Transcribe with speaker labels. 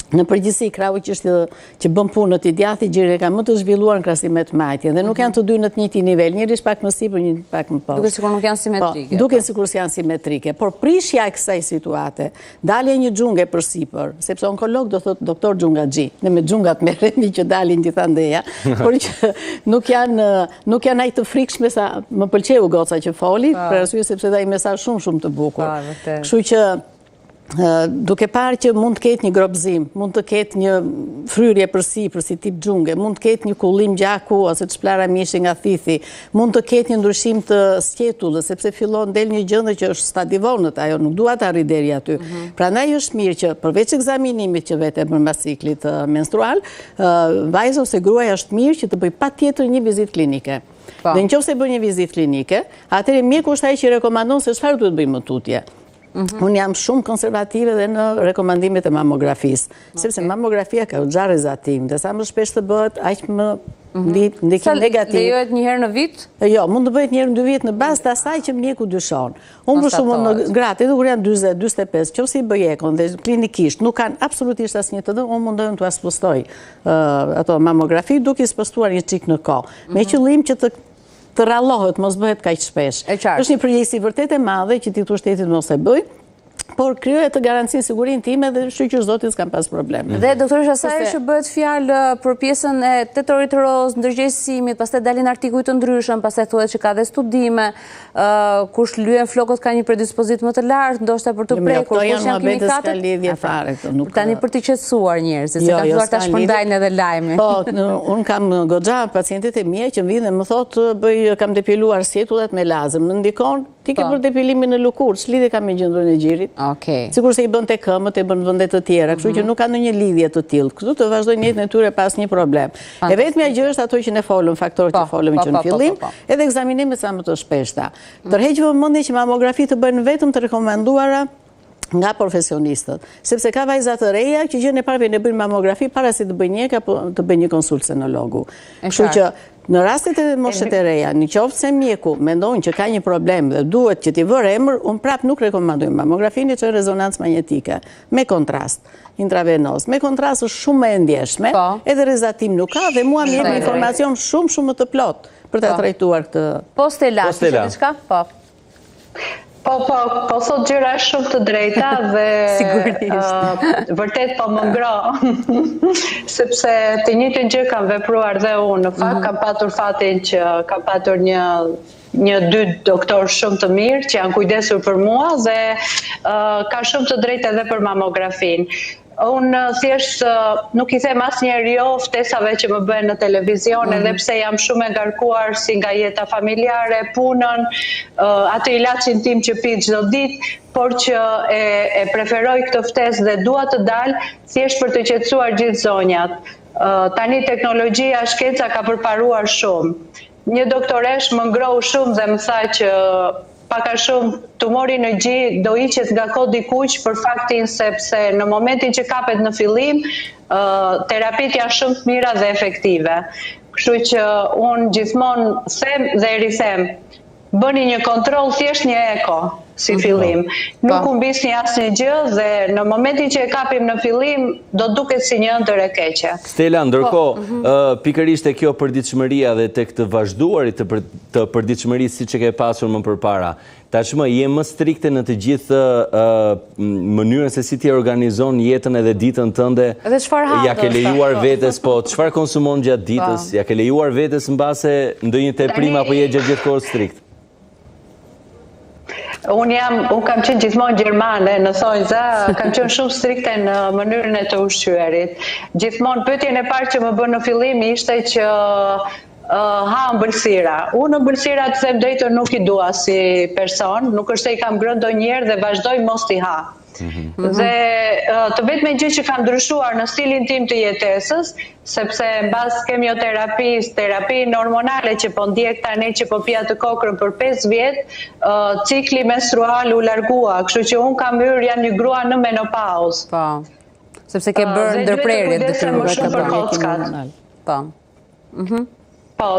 Speaker 1: Në përgjithësi, krahu që bën punët i djathtë i gjirit ka më të zhvilluar në krahasim me të majtjen dhe nuk janë të dy në të njëjtin nivel, njëri është pak më sipër, njëri pak më poshtë.
Speaker 2: Duke sikur nuk janë simetrike.
Speaker 1: Duke sikur janë simetrike, por prishja e kësaj situate, dalja një xhunge përsipër, sepse onkolog do thotë doktor xhungaxhi, ne me xhungat merremi që dalin gjithandeja, por që nuk janë ai të frikshme sa më pëlqeu goca që foli, për arsye sepse dha një mesazh shumë të bukur. Kështu që duke parë që mund të ketë një grobëzim, mund të ketë një fryrje përsipër si tip xhunge, mund të ketë një kullim gjaku ose të shplara mishi nga thithi, mund të ketë një ndryshim të sqetullës, sepse fillon del një gjendje që është stadivonët, ajo nuk dua të arrijë deri aty. Prandaj është mirë që përveç ekzaminimit që vetë përmbas ciklit menstrual, vajza ose gruaja është mirë që të bëj patjetër një vizitë klinike. Dhe nëse bën një vizitë klinike, atëherë mjeku është ai që rekomandon se çfarë duhet bëjmë më tutje. Unë jam shumë konservative dhe në rekomandimet e mamografisë, sepse mamografia ka gjarë rezatim, dhe sa më shpesh të bëhet, aq më ndikim negativ.
Speaker 2: Lejohet një herë në vit?
Speaker 1: Jo, mund të bëhet një herë në 2 vjet në bazë të asaj që mjeku dyshon. Unë për shembull në gratë, edhe kur janë 40, 45, nëse i bëj ekon dhe klinikisht nuk kanë absolutisht asnjë të unë mundohem t'u spostoj ato mamografi duke spostuar një çik në kohë, me qëllim që të rallohet, mos bëhet kaq shpesh. Është një përgjegjësi vërtet e madhe që ti thua shtetit mos e bëj, por kryoj të garancinë sigurinë time dhe shqyr zotit s'kam pas probleme.
Speaker 2: Dhe doktoresha, sa që bëhet fjalë për pjesën e tetorit roz, ndërgjegjësimit, pastaj dalin artikuj të ndryshëm, pastaj thuhet që ka dhe studime, kush lyen flokët ka një predispozit më të lartë, ndoshta për të prekur, kush janë kimikatët. Tani për të qetësuar njerëzit, se ka filluar ta shpërndajnë edhe lajmi.
Speaker 1: Po, unë kam goxha pacientet e mia që vijnë dhe më thotë kam depiluar sjetullat me lazer, më ndikon ti ke për depilimin në lëkurë, ç'lidhje ka me gjendërën e gjirit? Sikur se i bën te këmbët, e bën vende të tjera, kështu që nuk ka ndonjë lidhje të tillë. Këtu të vazhdojnë jetën e tyre pas një problem. E vetmja gjë është ato që ne folëm, faktorët që folëm që në fillim, edhe ekzaminimet sa më të shpeshta. Tërheq vëmendje që mamografi të bëjnë vetëm të rekomanduara nga profesionistët, sepse ka vajza të reja që gjën e parë ne bëjnë mamografi para se të bëjnë një apo të bëjnë një konsultenologu. Kështu që në rastet e moshet e reja, në qoftë se mjeku mendon që ka një problem dhe duhet që t'i vërë emër, unë prap nuk rekomandoj mamografinë që është rezonancë magnetike, me kontrast, intravenoz. Me kontrast është shumë më e ndjeshme, edhe rezatim nuk ka dhe mua më jep informacion shumë më të plot për ta trajtuar këtë.
Speaker 2: Po Stella, ti ke diçka? Po.
Speaker 3: Po sot gjëra shumë të drejta dhe vërtet po më ngro, sepse të njëjtën gjë kam vepruar dhe unë. Në fakt kam patur fatin që kam patur një 2 doktor shumë të mirë që janë kujdesur për mua dhe ka shumë të drejtë edhe për mamografinë. Unë thjesht nuk i them asnjëherë jo ftesave që më bëhen në televizion, edhe pse jam shumë e ngarkuar si nga jeta familjare, punën, atë ilaçin tim që pi çdo ditë, por që e preferoj këtë ftesë dhe dua të dal thjesht për të qetësuar gjithë zonjat. Tani teknologjia, shkenca ka përparuar shumë. Një doktoresh më ngrohu shumë dhe më tha që pak a shumë tumori në gjë do hiqet nga kodi kuq për faktin sepse në momentin që kapet në fillim, terapitë janë shumë të mira dhe efektive. Kështu që unë gjithmonë them dhe rithem, bëni një kontroll, thjesht një eko si fillim. Nuk u mbisni asnjë gjë dhe në momentin që e kapim në fillim do duket si një ëndër e keqe.
Speaker 4: Stella, ndërkohë, pikërisht e kjo përditshmëria dhe tek të vazhduarit të përditshmërisë siç e ke pasur më përpara. Tashmë je më strikte në të gjithë mënyrën se si ti organizon jetën edhe ditën tënde.
Speaker 2: Edhe çfarë ha?
Speaker 4: Ja ke lejuar vetes, po çfarë konsumon gjatë ditës? Ja ke lejuar vetes mbase ndonjë teprim apo je gjithë kohë strikt?
Speaker 3: Unë kam qenë gjithmonë gjermane, në thonjza, kam qenë shumë strikte në mënyrën e të ushqyerit. Gjithmonë pyetjen e parë që më bën në fillim ishte që ha ëmbëlsira. Unë ëmbëlsira të them drejtën nuk i dua si person, nuk është se i kam ngrënë ndonjëherë dhe vazhdoj mos t'i ha. Dhe të vetme gjë që kam ndryshuar në stilin tim të jetesës, sepse mbas kemioterapisë, terapinë hormonale që po ndjek tani që po pija të kokrën për 5 vjet, cikli menstrual u largua, kështu që unë kam hyrë janë një grua në menopauzë.
Speaker 2: Po. Sepse ke bërë ndërprerje
Speaker 3: më shumë për kockat.
Speaker 2: Po.
Speaker 3: Po.